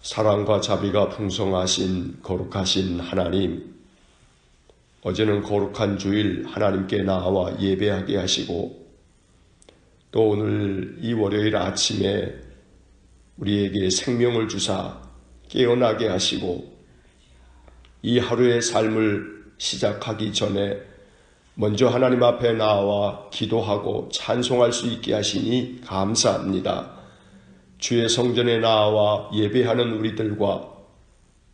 사랑과 자비가 풍성하신 거룩하신 하나님, 어제는 거룩한 주일 하나님께 나와 예배하게 하시고 또 오늘 이 월요일 아침에 우리에게 생명을 주사 깨어나게 하시고 이 하루의 삶을 시작하기 전에 먼저 하나님 앞에 나와 기도하고 찬송할 수 있게 하시니 감사합니다. 주의 성전에 나와 예배하는 우리들과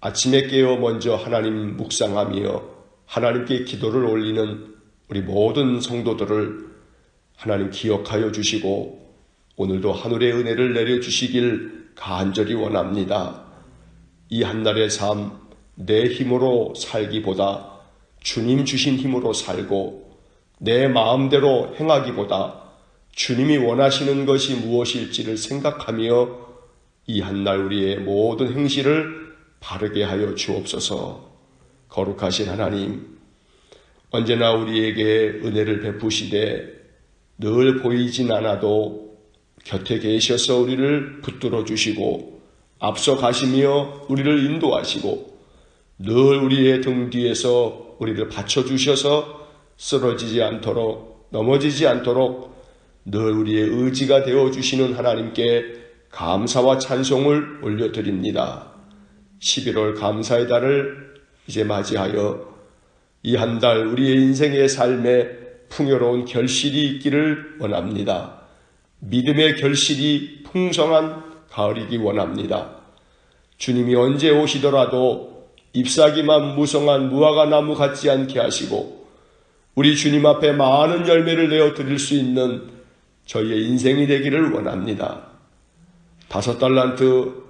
아침에 깨어 먼저 하나님 묵상하며 하나님께 기도를 올리는 우리 모든 성도들을 하나님 기억하여 주시고 오늘도 하늘의 은혜를 내려주시길 간절히 원합니다. 이 한날의 삶, 내 힘으로 살기보다 주님 주신 힘으로 살고 내 마음대로 행하기보다 주님이 원하시는 것이 무엇일지를 생각하며 이 한날 우리의 모든 행실을 바르게 하여 주옵소서. 거룩하신 하나님, 언제나 우리에게 은혜를 베푸시되 늘 보이진 않아도 곁에 계셔서 우리를 붙들어 주시고 앞서 가시며 우리를 인도하시고 늘 우리의 등 뒤에서 우리를 받쳐주셔서 쓰러지지 않도록 넘어지지 않도록 늘 우리의 의지가 되어주시는 하나님께 감사와 찬송을 올려드립니다. 11월 감사의 달을 이제 맞이하여 이 한 달 우리의 인생의 삶에 풍요로운 결실이 있기를 원합니다. 믿음의 결실이 풍성한 가을이기 원합니다. 주님이 언제 오시더라도 잎사귀만 무성한 무화과 나무 같지 않게 하시고 우리 주님 앞에 많은 열매를 내어 드릴 수 있는 저희의 인생이 되기를 원합니다. 5달란트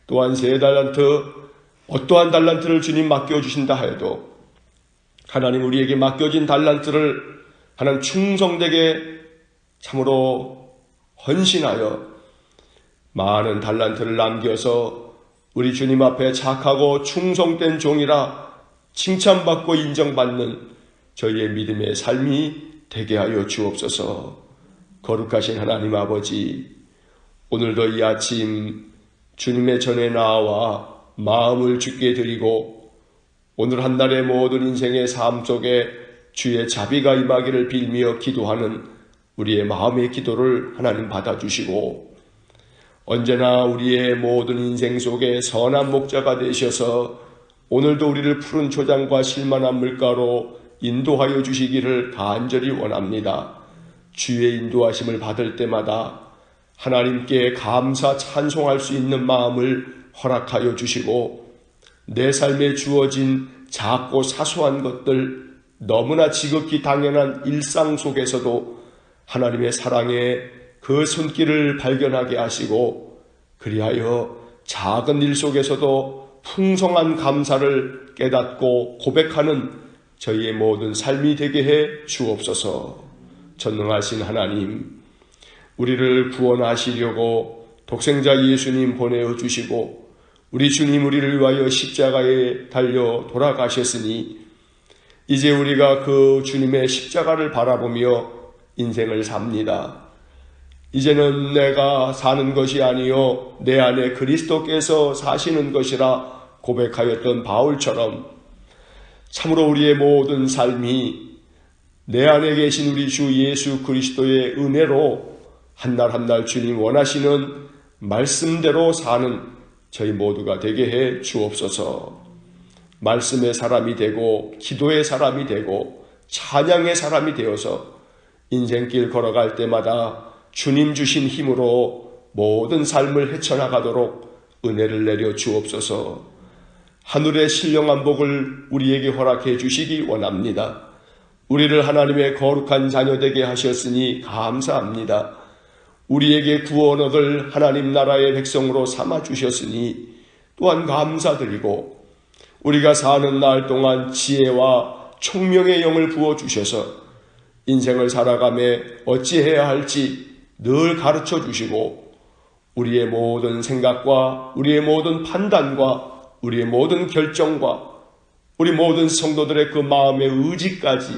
또한 3달란트 어떠한 달란트를 주님 맡겨주신다 하여도 하나님 우리에게 맡겨진 달란트를 하나님 충성되게 참으로 헌신하여 많은 달란트를 남겨서 우리 주님 앞에 착하고 충성된 종이라 칭찬받고 인정받는 저희의 믿음의 삶이 되게 하여 주옵소서. 거룩하신 하나님 아버지, 오늘도 이 아침 주님의 전에 나와 마음을 주께 드리고 오늘 한날의 모든 인생의 삶 속에 주의 자비가 임하기를 빌며 기도하는 우리의 마음의 기도를 하나님 받아주시고 언제나 우리의 모든 인생 속에 선한 목자가 되셔서 오늘도 우리를 푸른 초장과 실만한 물가로 인도하여 주시기를 간절히 원합니다. 주의 인도하심을 받을 때마다 하나님께 감사 찬송할 수 있는 마음을 허락하여 주시고 내 삶에 주어진 작고 사소한 것들 너무나 지극히 당연한 일상 속에서도 하나님의 사랑의 그 손길을 발견하게 하시고 그리하여 작은 일 속에서도 풍성한 감사를 깨닫고 고백하는 저희의 모든 삶이 되게 해 주옵소서. 전능하신 하나님, 우리를 구원하시려고 독생자 예수님 보내주시고 우리 주님 우리를 위하여 십자가에 달려 돌아가셨으니 이제 우리가 그 주님의 십자가를 바라보며 인생을 삽니다. 이제는 내가 사는 것이 아니요 내 안에 그리스도께서 사시는 것이라 고백하였던 바울처럼 참으로 우리의 모든 삶이 내 안에 계신 우리 주 예수 그리스도의 은혜로 한날 한날 주님 원하시는 말씀대로 사는 저희 모두가 되게 해 주옵소서. 말씀의 사람이 되고 기도의 사람이 되고 찬양의 사람이 되어서 인생길 걸어갈 때마다 주님 주신 힘으로 모든 삶을 헤쳐나가도록 은혜를 내려 주옵소서. 하늘의 신령한 복을 우리에게 허락해 주시기 원합니다. 우리를 하나님의 거룩한 자녀 되게 하셨으니 감사합니다. 우리에게 구원 얻을 하나님 나라의 백성으로 삼아 주셨으니 또한 감사드리고 우리가 사는 날 동안 지혜와 총명의 영을 부어 주셔서 인생을 살아가며 어찌해야 할지 늘 가르쳐 주시고 우리의 모든 생각과 우리의 모든 판단과 우리의 모든 결정과 우리 모든 성도들의 그 마음의 의지까지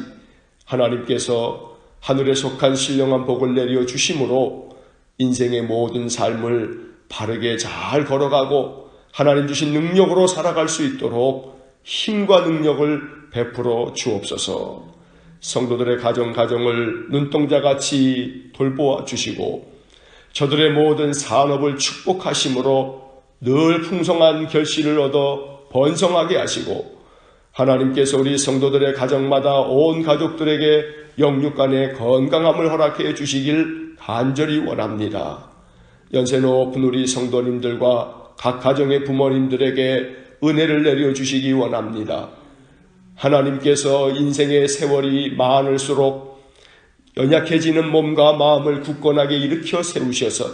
하나님께서 하늘에 속한 신령한 복을 내려 주심으로 인생의 모든 삶을 바르게 잘 걸어가고 하나님 주신 능력으로 살아갈 수 있도록 힘과 능력을 베풀어 주옵소서. 성도들의 가정을 눈동자같이 돌보아 주시고 저들의 모든 산업을 축복하심으로 늘 풍성한 결실을 얻어 번성하게 하시고 하나님께서 우리 성도들의 가정마다 온 가족들에게 영육간의 건강함을 허락해 주시길 간절히 원합니다. 연세 높은 우리 성도님들과 각 가정의 부모님들에게 은혜를 내려주시기 원합니다. 하나님께서 인생의 세월이 많을수록 연약해지는 몸과 마음을 굳건하게 일으켜 세우셔서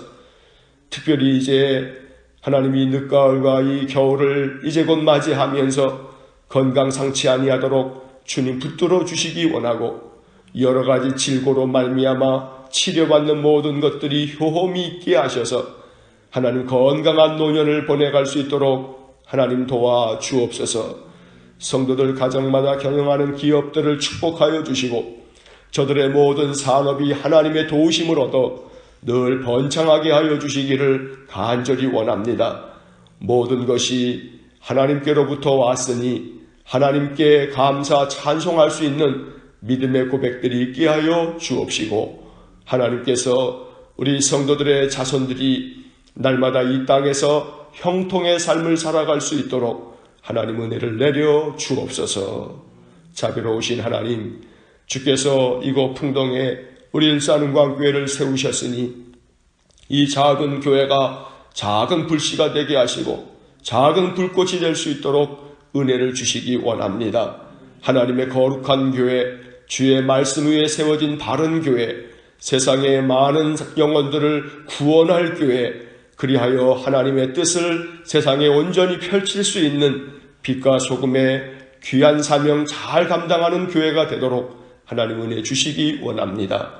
특별히 이제 하나님이 늦가을과 이 겨울을 이제 곧 맞이하면서 건강 상치 아니하도록 주님 붙들어 주시기 원하고 여러 가지 질고로 말미암아 치료받는 모든 것들이 효험이 있게 하셔서 하나님 건강한 노년을 보내갈 수 있도록 하나님 도와 주옵소서. 성도들 가정마다 경영하는 기업들을 축복하여 주시고 저들의 모든 산업이 하나님의 도우심을 얻어 늘 번창하게 하여 주시기를 간절히 원합니다. 모든 것이 하나님께로부터 왔으니 하나님께 감사 찬송할 수 있는 믿음의 고백들이 있게 하여 주옵시고 하나님께서 우리 성도들의 자손들이 날마다 이 땅에서 형통의 삶을 살아갈 수 있도록 하나님 은혜를 내려 주옵소서. 자비로우신 하나님, 주께서 이곳 풍동에 우리 일산은광교회를 세우셨으니 이 작은 교회가 작은 불씨가 되게 하시고 작은 불꽃이 될 수 있도록 은혜를 주시기 원합니다. 하나님의 거룩한 교회, 주의 말씀 위에 세워진 바른 교회, 세상의 많은 영혼들을 구원할 교회, 그리하여 하나님의 뜻을 세상에 온전히 펼칠 수 있는 빛과 소금의 귀한 사명 잘 감당하는 교회가 되도록 하나님 은혜 주시기 원합니다.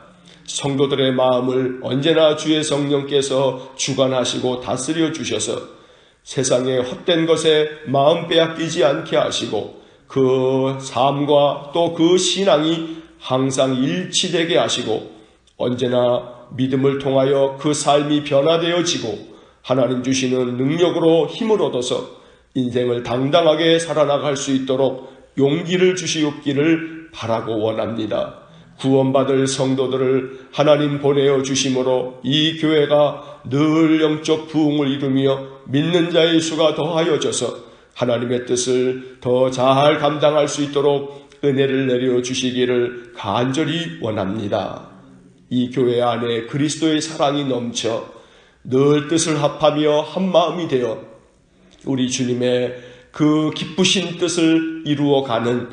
성도들의 마음을 언제나 주의 성령께서 주관하시고 다스려 주셔서 세상의 헛된 것에 마음 빼앗기지 않게 하시고 그 삶과 또 그 신앙이 항상 일치되게 하시고 언제나 믿음을 통하여 그 삶이 변화되어지고 하나님 주시는 능력으로 힘을 얻어서 인생을 당당하게 살아나갈 수 있도록 용기를 주시옵기를 바라고 원합니다. 구원받을 성도들을 하나님 보내어 주심으로 이 교회가 늘 영적 부흥을 이루며 믿는 자의 수가 더하여져서 하나님의 뜻을 더 잘 감당할 수 있도록 은혜를 내려 주시기를 간절히 원합니다. 이 교회 안에 그리스도의 사랑이 넘쳐 늘 뜻을 합하며 한마음이 되어 우리 주님의 그 기쁘신 뜻을 이루어가는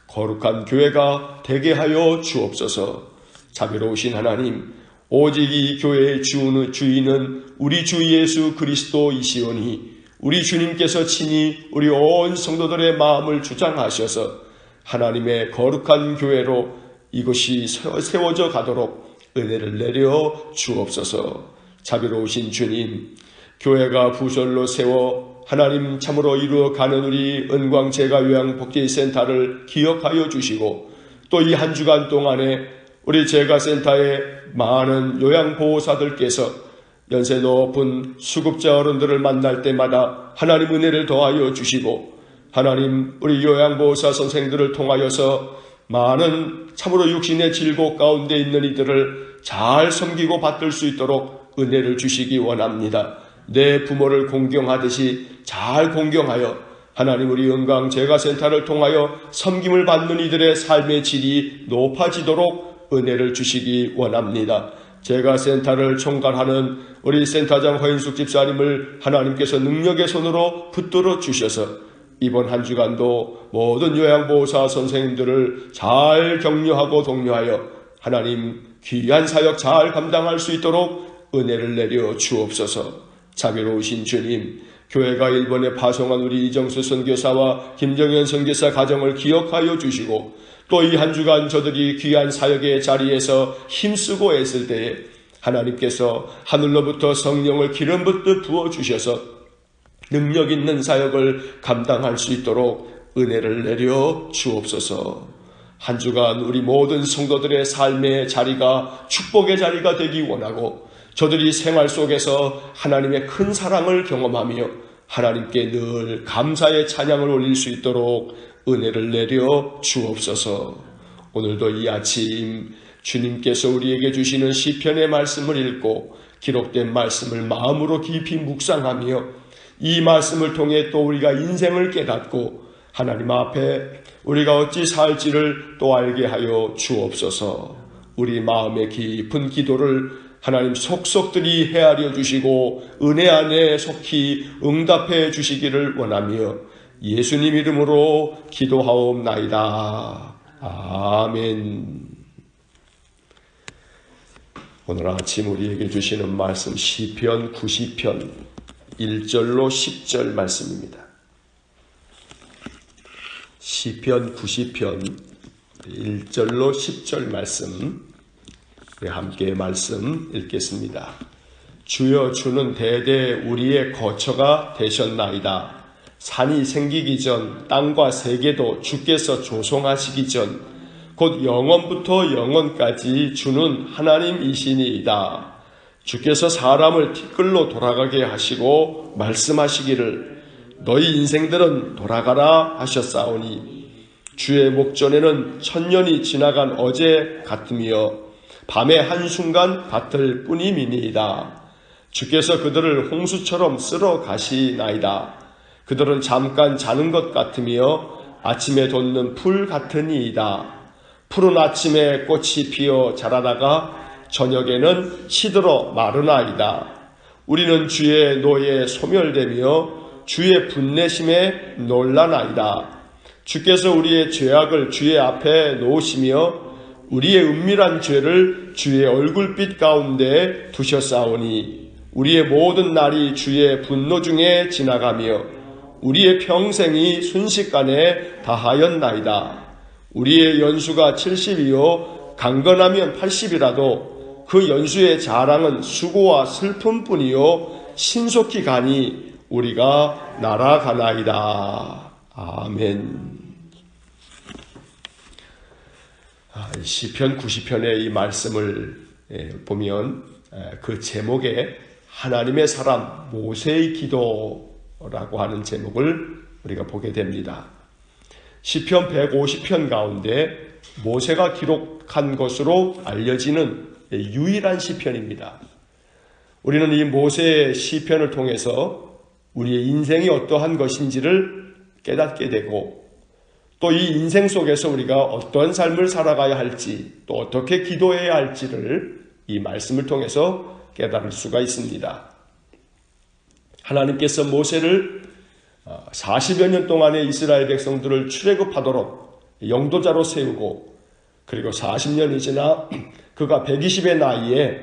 거룩한 교회가 되게 하여 주옵소서. 자비로우신 하나님, 오직 이 교회의 주인은 우리 주 예수 그리스도이시오니 우리 주님께서 친히 우리 온 성도들의 마음을 주장하셔서 하나님의 거룩한 교회로 이것이 세워져 가도록 은혜를 내려 주옵소서. 자비로우신 주님, 교회가 부설로 세워 하나님 참으로 이루어가는 우리 은광제가요양복지센터를 기억하여 주시고 또 이 한 주간 동안에 우리 제가센터의 많은 요양보호사들께서 연세 높은 수급자 어른들을 만날 때마다 하나님 은혜를 더하여 주시고 하나님 우리 요양보호사 선생들을 통하여서 많은 참으로 육신의 질곡 가운데 있는 이들을 잘 섬기고 받들 수 있도록 은혜를 주시기 원합니다. 내 부모를 공경하듯이 잘 공경하여 하나님 우리 은광제가센터를 통하여 섬김을 받는 이들의 삶의 질이 높아지도록 은혜를 주시기 원합니다. 제가센터를 총괄하는 우리 센터장 허인숙 집사님을 하나님께서 능력의 손으로 붙들어 주셔서 이번 한 주간도 모든 요양보호사 선생님들을 잘 격려하고 독려하여 하나님 귀한 사역 잘 감당할 수 있도록 은혜를 내려 주옵소서. 자비로우신 주님, 교회가 일본에 파송한 우리 이정수 선교사와 김정현 선교사 가정을 기억하여 주시고 또 이 한 주간 저들이 귀한 사역의 자리에서 힘쓰고 애쓸 때에 하나님께서 하늘로부터 성령을 기름 붓듯 부어주셔서 능력 있는 사역을 감당할 수 있도록 은혜를 내려 주옵소서. 한 주간 우리 모든 성도들의 삶의 자리가 축복의 자리가 되기 원하고 저들이 생활 속에서 하나님의 큰 사랑을 경험하며 하나님께 늘 감사의 찬양을 올릴 수 있도록 은혜를 내려 주옵소서. 오늘도 이 아침 주님께서 우리에게 주시는 시편의 말씀을 읽고 기록된 말씀을 마음으로 깊이 묵상하며 이 말씀을 통해 또 우리가 인생을 깨닫고 하나님 앞에 우리가 어찌 살지를 또 알게 하여 주옵소서. 우리 마음의 깊은 기도를 하나님 속속들이 헤아려 주시고 은혜 안에 속히 응답해 주시기를 원하며 예수님 이름으로 기도하옵나이다. 아멘. 오늘 아침 우리에게 주시는 말씀 시편 90편 1절로 10절 말씀입니다. 시편 90편 1절로 10절 말씀, 함께 말씀 읽겠습니다. 주여, 주는 대대 우리의 거처가 되셨나이다. 산이 생기기 전 땅과 세계도 주께서 조성하시기 전 곧 영원부터 영원까지 주는 하나님이시니이다. 주께서 사람을 티끌로 돌아가게 하시고 말씀하시기를 너희 인생들은 돌아가라 하셨사오니 주의 목전에는 천년이 지나간 어제 같으며 밤의 한순간 같을 뿐이니이다. 주께서 그들을 홍수처럼 쓸어 가시나이다. 그들은 잠깐 자는 것 같으며 아침에 돋는 풀 같으니이다. 푸른 아침에 꽃이 피어 자라다가 저녁에는 시들어 마르나이다. 우리는 주의 노에 소멸되며 주의 분내심에 놀라나이다. 주께서 우리의 죄악을 주의 앞에 놓으시며 우리의 은밀한 죄를 주의 얼굴빛 가운데 두셨사오니 우리의 모든 날이 주의 분노 중에 지나가며 우리의 평생이 순식간에 다하였나이다. 우리의 연수가 70이요 강건하면 80이라도 그 연수의 자랑은 수고와 슬픔뿐이요 신속히 가니 우리가 날아가나이다. 아멘. 시편 90편의 이 말씀을 보면 그 제목에 하나님의 사람 모세의 기도라고 하는 제목을 우리가 보게 됩니다. 시편 150편 가운데 모세가 기록한 것으로 알려지는 유일한 시편입니다. 우리는 이 모세의 시편을 통해서 우리의 인생이 어떠한 것인지를 깨닫게 되고 또 이 인생 속에서 우리가 어떤 삶을 살아가야 할지 또 어떻게 기도해야 할지를 이 말씀을 통해서 깨달을 수가 있습니다. 하나님께서 모세를 40여 년 동안의 이스라엘 백성들을 출애굽하도록 영도자로 세우고 그리고 40년이 지나 그가 120의 나이에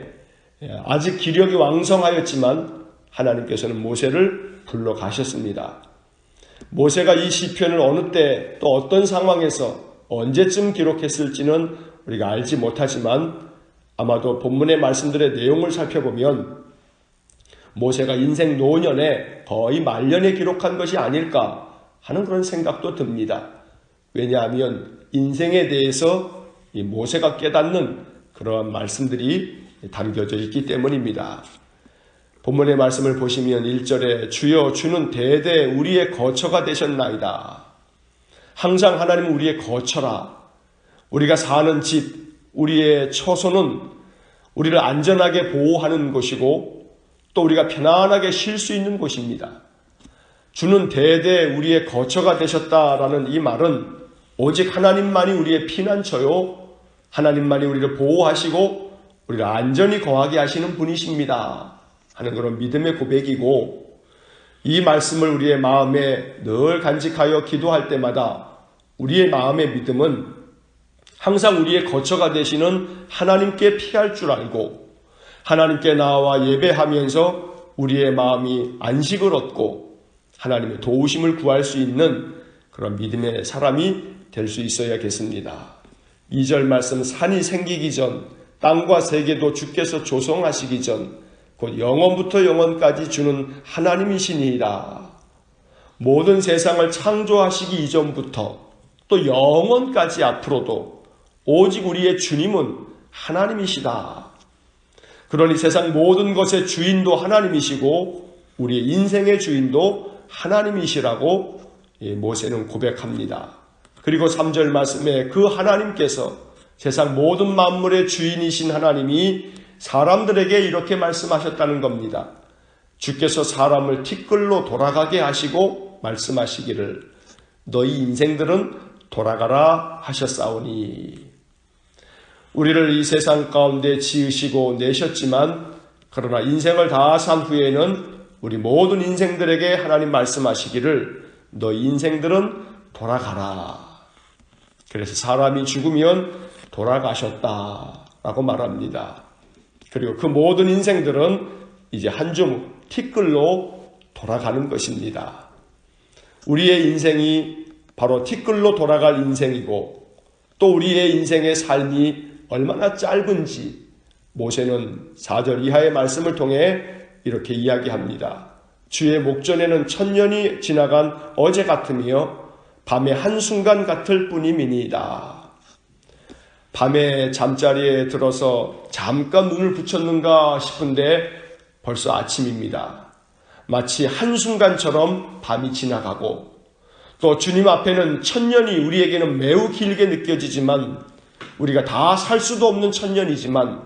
아직 기력이 왕성하였지만 하나님께서는 모세를 불러 가셨습니다. 모세가 이 시편을 어느 때 또 어떤 상황에서 언제쯤 기록했을지는 우리가 알지 못하지만 아마도 본문의 말씀들의 내용을 살펴보면 모세가 인생 노년에 거의 말년에 기록한 것이 아닐까 하는 그런 생각도 듭니다. 왜냐하면 인생에 대해서 이 모세가 깨닫는 그러한 말씀들이 담겨져 있기 때문입니다. 본문의 말씀을 보시면 1절에 주여 주는 대대 우리의 거처가 되셨나이다. 항상 하나님은 우리의 거처라. 우리가 사는 집, 우리의 처소는 우리를 안전하게 보호하는 곳이고 또 우리가 편안하게 쉴 수 있는 곳입니다. 주는 대대 우리의 거처가 되셨다라는 이 말은 오직 하나님만이 우리의 피난처요 하나님만이 우리를 보호하시고 우리를 안전히 거하게 하시는 분이십니다 하는 그런 믿음의 고백이고 이 말씀을 우리의 마음에 늘 간직하여 기도할 때마다 우리의 마음의 믿음은 항상 우리의 거처가 되시는 하나님께 피할 줄 알고 하나님께 나와 예배하면서 우리의 마음이 안식을 얻고 하나님의 도우심을 구할 수 있는 그런 믿음의 사람이 될 수 있어야겠습니다. 2절 말씀 산이 생기기 전 땅과 세계도 주께서 조성하시기 전 곧 영원부터 영원까지 주는 하나님이시니이다. 모든 세상을 창조하시기 이전부터 또 영원까지 앞으로도 오직 우리의 주님은 하나님이시다. 그러니 세상 모든 것의 주인도 하나님이시고 우리의 인생의 주인도 하나님이시라고 모세는 고백합니다. 그리고 3절 말씀에 그 하나님께서 세상 모든 만물의 주인이신 하나님이 사람들에게 이렇게 말씀하셨다는 겁니다. 주께서 사람을 티끌로 돌아가게 하시고 말씀하시기를 너희 인생들은 돌아가라 하셨사오니. 우리를 이 세상 가운데 지으시고 내셨지만 그러나 인생을 다 산 후에는 우리 모든 인생들에게 하나님 말씀하시기를 너희 인생들은 돌아가라. 그래서 사람이 죽으면 돌아가셨다라고 말합니다. 그리고 그 모든 인생들은 이제 한 줌 티끌로 돌아가는 것입니다. 우리의 인생이 바로 티끌로 돌아갈 인생이고 또 우리의 인생의 삶이 얼마나 짧은지 모세는 4절 이하의 말씀을 통해 이렇게 이야기합니다. 주의 목전에는 1000년이 지나간 어제 같으며 밤의 한순간 같을 뿐임이니이다. 밤에 잠자리에 들어서 잠깐 눈을 붙였는가 싶은데 벌써 아침입니다. 마치 한순간처럼 밤이 지나가고 또 주님 앞에는 1000년이 우리에게는 매우 길게 느껴지지만 우리가 다 살 수도 없는 1000년이지만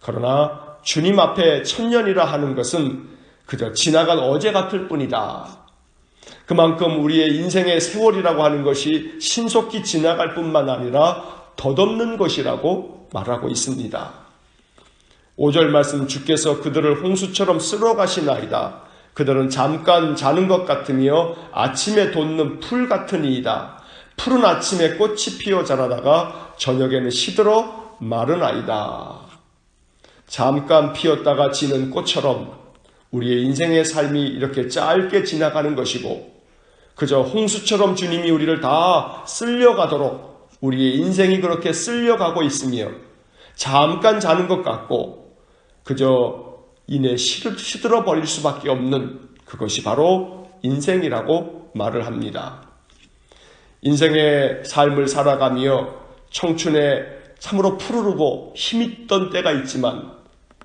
그러나 주님 앞에 1000년이라 하는 것은 그저 지나간 어제 같을 뿐이다. 그만큼 우리의 인생의 세월이라고 하는 것이 신속히 지나갈 뿐만 아니라 덧없는 것이라고 말하고 있습니다. 5절 말씀 주께서 그들을 홍수처럼 쓸어 가시나이다. 그들은 잠깐 자는 것 같으며 아침에 돋는 풀 같으니이다. 푸른 아침에 꽃이 피어 자라다가 저녁에는 시들어 마르나이다. 잠깐 피었다가 지는 꽃처럼 우리의 인생의 삶이 이렇게 짧게 지나가는 것이고 그저 홍수처럼 주님이 우리를 다 쓸려가도록 우리의 인생이 그렇게 쓸려가고 있으며 잠깐 자는 것 같고 그저 이내 시들어 버릴 수밖에 없는 그것이 바로 인생이라고 말을 합니다. 인생의 삶을 살아가며 청춘에 참으로 푸르르고 힘있던 때가 있지만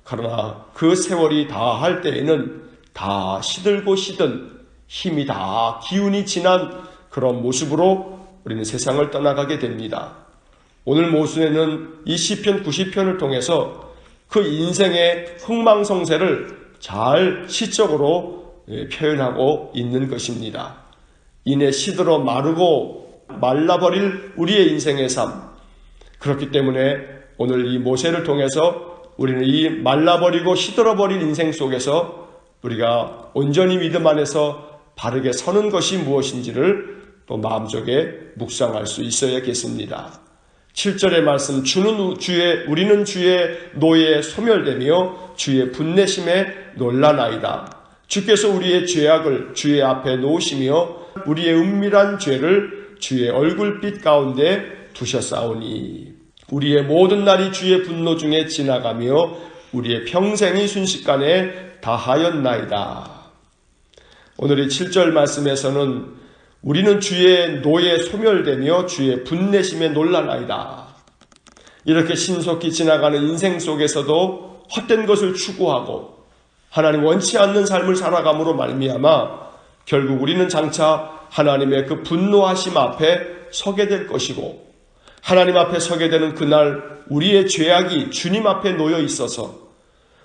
그러나 그 세월이 다할 때에는 다 시들고 시든 힘이 다 기운이 지난 그런 모습으로 우리는 세상을 떠나가게 됩니다. 오늘 모순에는 이 시편 90편을 통해서 그 인생의 흥망성쇠를 잘 시적으로 표현하고 있는 것입니다. 이내 시들어 마르고 말라버릴 우리의 인생의 삶. 그렇기 때문에 오늘 이 모세를 통해서 우리는 이 말라버리고 시들어버린 인생 속에서 우리가 온전히 믿음 안에서 바르게 서는 것이 무엇인지를 또 마음속에 묵상할 수 있어야겠습니다. 7절의 말씀 우리는 주의 노예에 소멸되며 주의 분내심에 놀라나이다. 주께서 우리의 죄악을 주의 앞에 놓으시며 우리의 은밀한 죄를 주의 얼굴빛 가운데 두셨사오니 우리의 모든 날이 주의 분노 중에 지나가며 우리의 평생이 순식간에 다하였나이다. 오늘 이 7절 말씀에서는 우리는 주의 노에 소멸되며 주의 분내심에 놀라나이다. 이렇게 신속히 지나가는 인생 속에서도 헛된 것을 추구하고 하나님 원치 않는 삶을 살아감으로 말미암아 결국 우리는 장차 하나님의 그 분노하심 앞에 서게 될 것이고 하나님 앞에 서게 되는 그날 우리의 죄악이 주님 앞에 놓여 있어서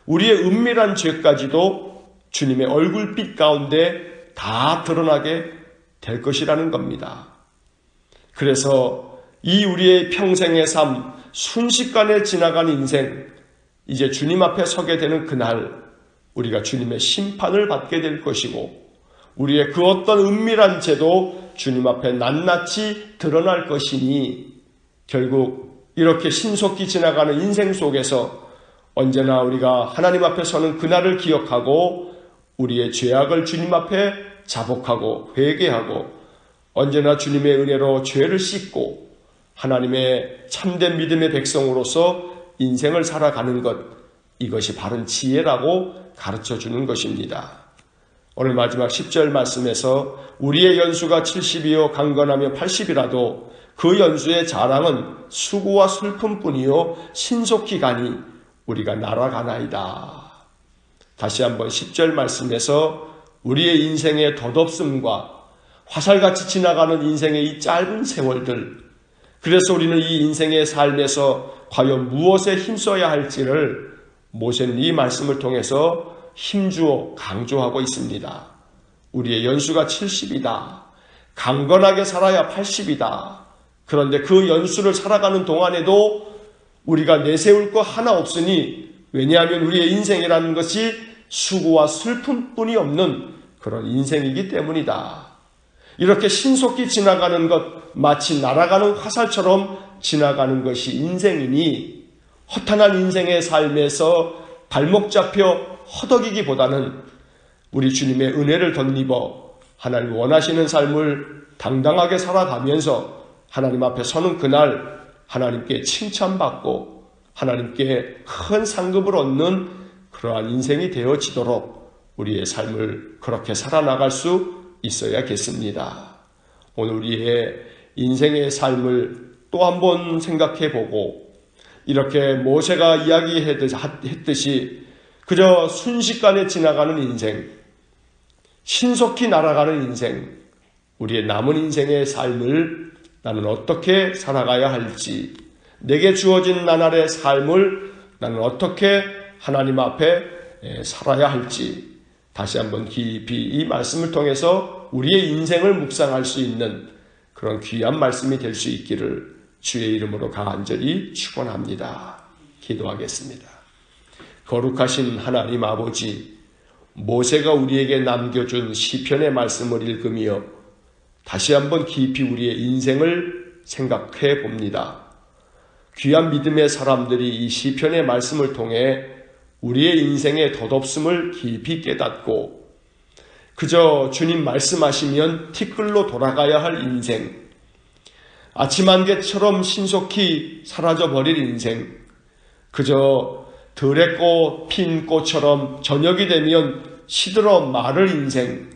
우리의 은밀한 죄까지도 주님의 얼굴빛 가운데 다 드러나게 될 것이라는 겁니다. 그래서 이 우리의 평생의 삶, 순식간에 지나간 인생, 이제 주님 앞에 서게 되는 그날 우리가 주님의 심판을 받게 될 것이고 우리의 그 어떤 은밀한 죄도 주님 앞에 낱낱이 드러날 것이니 결국 이렇게 신속히 지나가는 인생 속에서 언제나 우리가 하나님 앞에 서는 그날을 기억하고 우리의 죄악을 주님 앞에 자복하고 회개하고 언제나 주님의 은혜로 죄를 씻고 하나님의 참된 믿음의 백성으로서 인생을 살아가는 것, 이것이 바른 지혜라고 가르쳐주는 것입니다. 오늘 마지막 10절 말씀에서 우리의 연수가 70이요 강건하며 80이라도 그 연수의 자랑은 수고와 슬픔뿐이요 신속히 가니 우리가 날아가나이다. 다시 한번 10절 말씀에서 우리의 인생의 덧없음과 화살같이 지나가는 인생의 이 짧은 세월들, 그래서 우리는 이 인생의 삶에서 과연 무엇에 힘써야 할지를 모세는 이 말씀을 통해서 힘주어 강조하고 있습니다. 우리의 연수가 70이다. 강건하게 살아야 80이다. 그런데 그 연수를 살아가는 동안에도 우리가 내세울 거 하나 없으니, 왜냐하면 우리의 인생이라는 것이 수고와 슬픔뿐이 없는 그런 인생이기 때문이다. 이렇게 신속히 지나가는 것, 마치 날아가는 화살처럼 지나가는 것이 인생이니, 허탄한 인생의 삶에서 발목 잡혀 허덕이기보다는 우리 주님의 은혜를 덧입어 하나님 원하시는 삶을 당당하게 살아가면서 하나님 앞에 서는 그날 하나님께 칭찬받고 하나님께 큰 상급을 얻는 그러한 인생이 되어지도록 우리의 삶을 그렇게 살아나갈 수 있어야겠습니다. 오늘 우리의 인생의 삶을 또 한번 생각해보고, 이렇게 모세가 이야기했듯이 그저 순식간에 지나가는 인생, 신속히 날아가는 인생, 우리의 남은 인생의 삶을 나는 어떻게 살아가야 할지, 내게 주어진 나날의 삶을 나는 어떻게 하나님 앞에 살아야 할지, 다시 한번 깊이 이 말씀을 통해서 우리의 인생을 묵상할 수 있는 그런 귀한 말씀이 될 수 있기를 주의 이름으로 간절히 축원합니다. 기도하겠습니다. 거룩하신 하나님 아버지, 모세가 우리에게 남겨준 시편의 말씀을 읽으며 다시 한번 깊이 우리의 인생을 생각해 봅니다. 귀한 믿음의 사람들이 이 시편의 말씀을 통해 우리의 인생의 덧없음을 깊이 깨닫고, 그저 주님 말씀하시면 티끌로 돌아가야 할 인생, 아침 안개처럼 신속히 사라져버릴 인생, 그저 들의 꽃 핀 꽃처럼 저녁이 되면 시들어 마를 인생,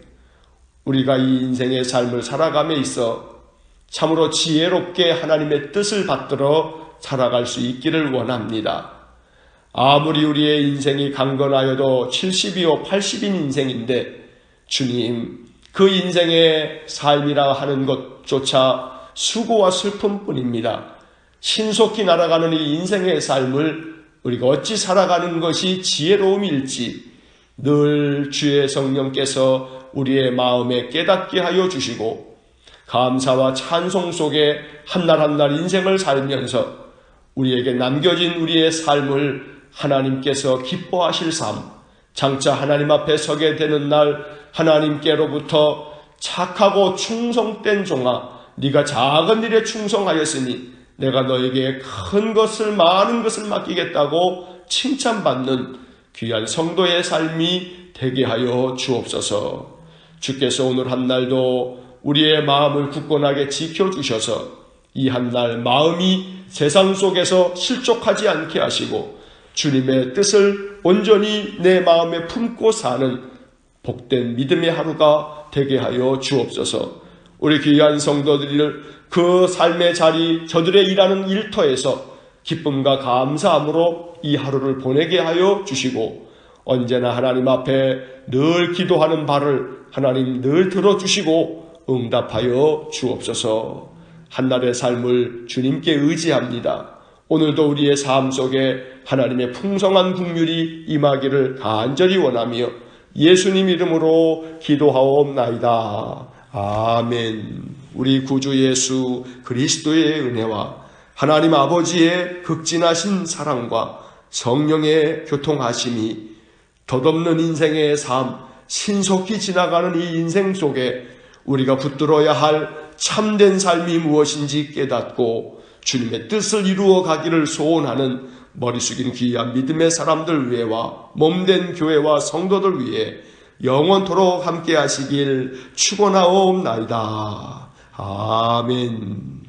우리가 이 인생의 삶을 살아감에 있어 참으로 지혜롭게 하나님의 뜻을 받들어 살아갈 수 있기를 원합니다. 아무리 우리의 인생이 강건하여도 70이요 80인 인생인데 주님, 그 인생의 삶이라 하는 것조차 수고와 슬픔뿐입니다. 신속히 날아가는 이 인생의 삶을 우리가 어찌 살아가는 것이 지혜로움일지 늘 주의 성령께서 우리의 마음에 깨닫게 하여 주시고, 감사와 찬송 속에 한날 한날 인생을 살면서 우리에게 남겨진 우리의 삶을 하나님께서 기뻐하실 삶, 장차 하나님 앞에 서게 되는 날 하나님께로부터 착하고 충성된 종아, 네가 작은 일에 충성하였으니 내가 너에게 큰 것을, 많은 것을 맡기겠다고 칭찬받는 귀한 성도의 삶이 되게 하여 주옵소서. 주께서 오늘 한날도 우리의 마음을 굳건하게 지켜주셔서 이 한날 마음이 세상 속에서 실족하지 않게 하시고 주님의 뜻을 온전히 내 마음에 품고 사는 복된 믿음의 하루가 되게 하여 주옵소서. 우리 귀한 성도들을 그 삶의 자리, 저들의 일하는 일터에서 기쁨과 감사함으로 이 하루를 보내게 하여 주시고, 언제나 하나님 앞에 늘 기도하는 바를 하나님 늘 들어주시고 응답하여 주옵소서. 한날의 삶을 주님께 의지합니다. 오늘도 우리의 삶 속에 하나님의 풍성한 긍휼이 임하기를 간절히 원하며 예수님 이름으로 기도하옵나이다. 아멘. 우리 구주 예수 그리스도의 은혜와 하나님 아버지의 극진하신 사랑과 성령의 교통하심이 덧없는 인생의 삶, 신속히 지나가는 이 인생 속에 우리가 붙들어야 할 참된 삶이 무엇인지 깨닫고 주님의 뜻을 이루어 가기를 소원하는 머리 숙인 귀한 믿음의 사람들 위해와 몸된 교회와 성도들 위해 영원토록 함께 하시길 축원하옵나이다. 아멘.